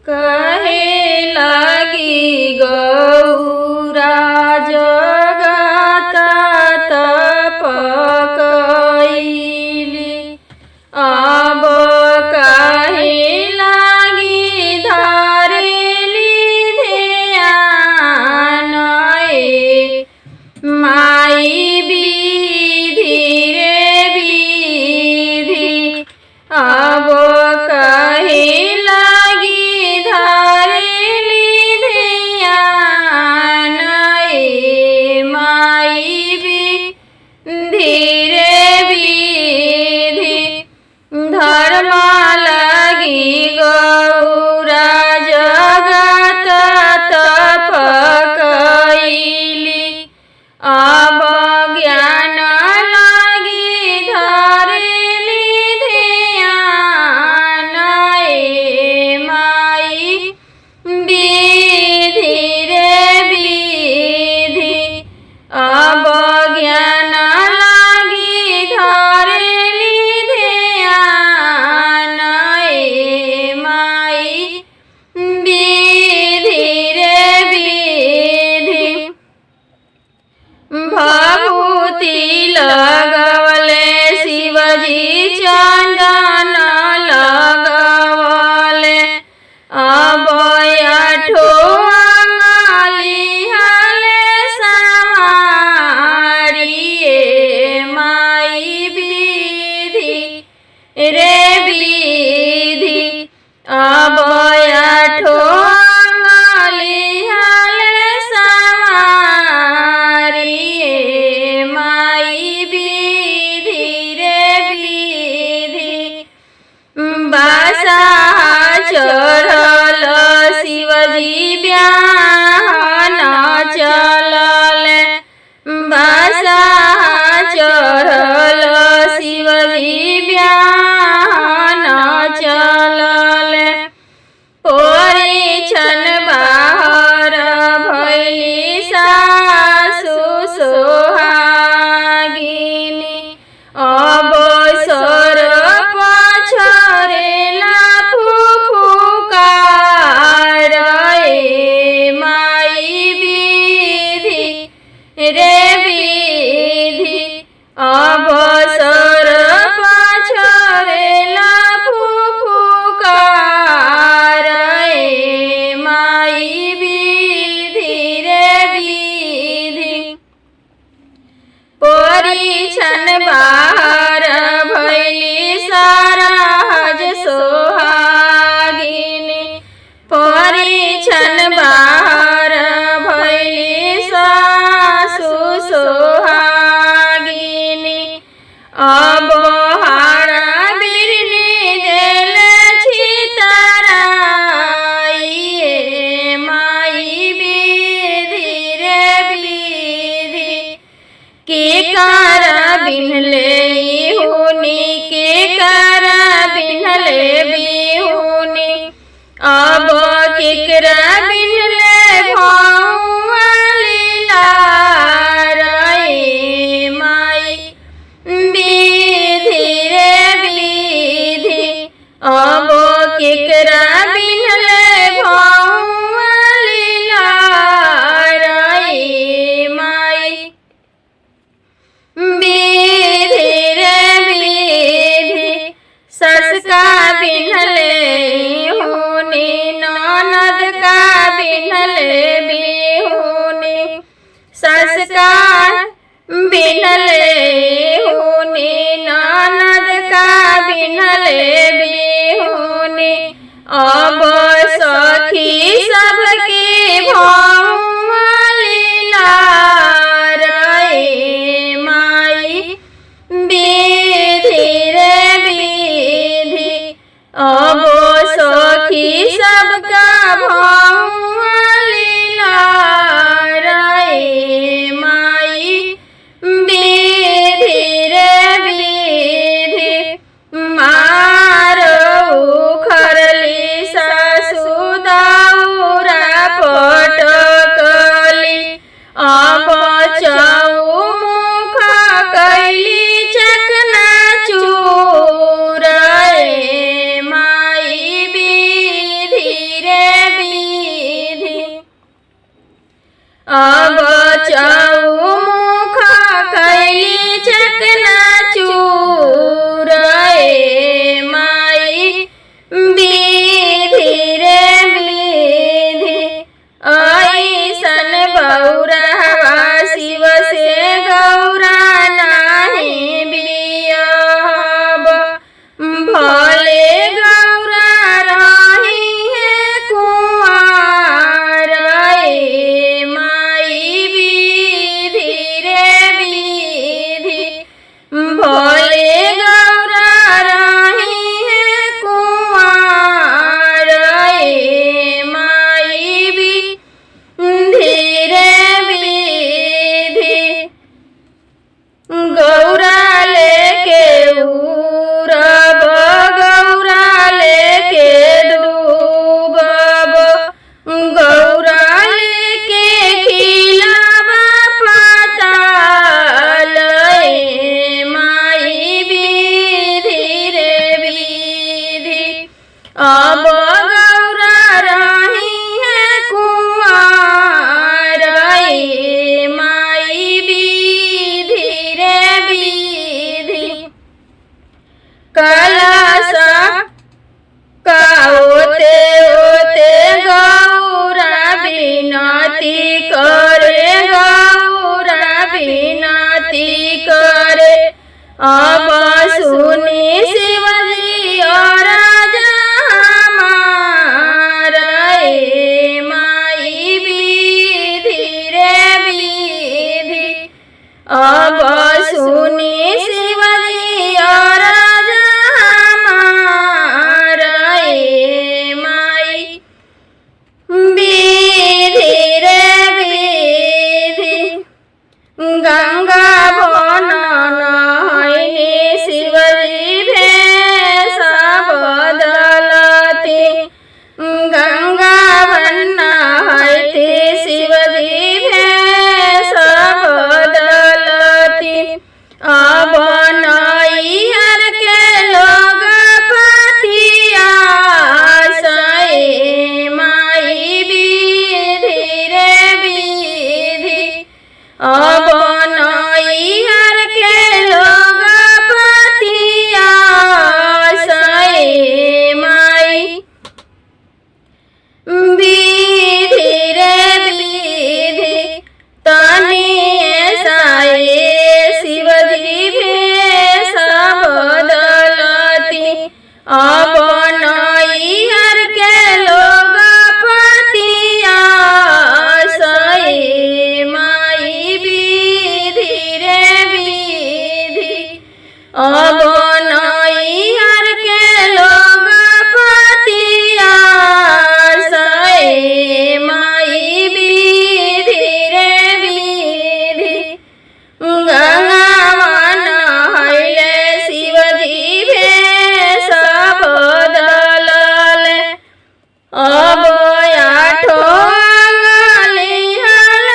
कहे लगी गौरा जगत तप कैली, अब कहे लगी धरेली ध्यान माई विधि रे विधि, अब कहे लगी धरेली ध्यान माई विधि रे विधि, धर्म लगी गौरा जगत तप कैली, अब ज्ञान लगी धरेली ध्यान माई विधि रे विधि, अब ज्ञान लगी धरेली ध्यान माई विधि रे विधि, भभूति लगवले शिवजी चंदन लगवले, अब आठो अंगली हले समारिए माई विधि रे विधि, अब आठो अंगली हले समारिए माई विधि रे विधि, बासा चढ़ल शिवजी ब्याहन चलले, बासा चढ़ल शिवजी ब्याहन चलले, परिछन बाहर भैली सासु सोहागिनी, अब सर पछरेला फुफुकार माई विधि रे विधि, अब सर पछरेला फुफुकार माई विधि रे विधि, परिछन बाहर भैली सरहज सोहागिनी, परिछन बाहर भैली सासु सोहागिनी, अब हारा बिरनी देल छितराइए माई विधि रे विधि, के कर बिनले हुनी, के कर बिनले बिहुनी, अब केकरा बिनले भौआ लीलार माई विधि रे विधि, अब केकरा बिनले भौआ लीलार माई विधि रे विधि, सस का बिनले हुनी, ननद का बिनले बिहुनी, सस का बिनले हुनी, ननद का बिनले बिहुनी, अब सखी सबके भौआ लीलार माई विधि रे विधि, अब सखी सबका भौआ लीलार माई विधि रे विधि, मार उखरली सासु दौरा पट अब चौमुख कैली चकनाचूर ए माई विधि रे विधि ऐसन बौरहवा शिव से गौरा नाही बियाब भले गौरा रही है कुंवार ए माई विधि रे विधि भले गौरा रही है कुंवार ए माई विधि रे विधि गौरा लेके उड़ब गौरा लेके डूबब गौरा लेके खिलब पाताल ए माई विधि रे विधि अब गौरा रही है कुंवार ए माई विधि रे विधि कलश का ओते ओते गौरा विनती करे गौरा विनती करे अब सुनी शिवजी और हमार ए माई विधि रे विधि अब सुनी शिवजी और हमार ए माई विधि रे विधि गंगा बनन हैनी शिवजी भेष बदलती गंगा बनना हैती शिवजी भेष बदलती अब नैहर के लोग पतिया ए माई विधि रे विधि अब नैहर के लोग पतिया ए माई विधि रे विधि तनी साए शिवजी भेष बदलती अब नैहर के लोग पतिया ए माई विधि रे विधि अब नैहर के लोग पतिया ए माई विधि रे विधि गंगावन हैले शिवजी भेष बदलल अब आठो अंगलिहल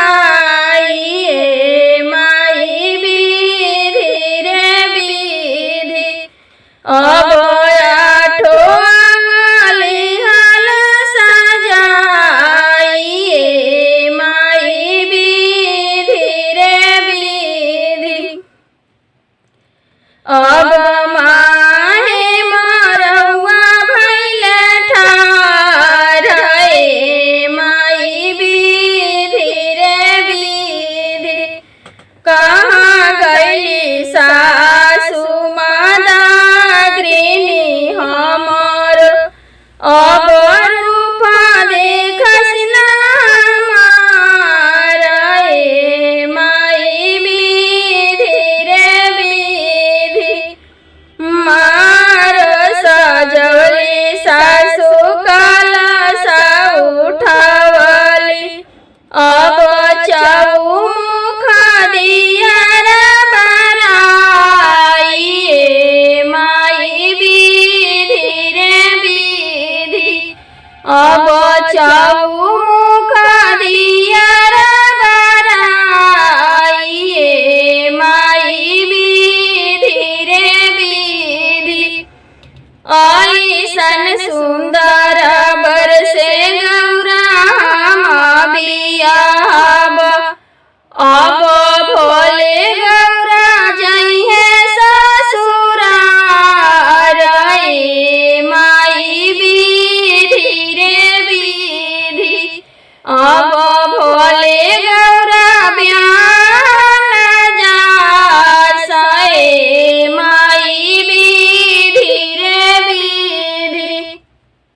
सजाई ए माई विधि रे विधि अब आठो अंगलिहल सजाई ए माई विधि रे विधि अब माहे मरौआ भैले ठार ए माई विधि रे विधि कहाँ गैली सासु मादाग्रिनी हमर अब रूपा देखस ना हमार ए माई विधि रे विधि मार सजवली सासु कलश उठावली अब चौमुख दिया बराई ए माई विधि रे विधि अब चौ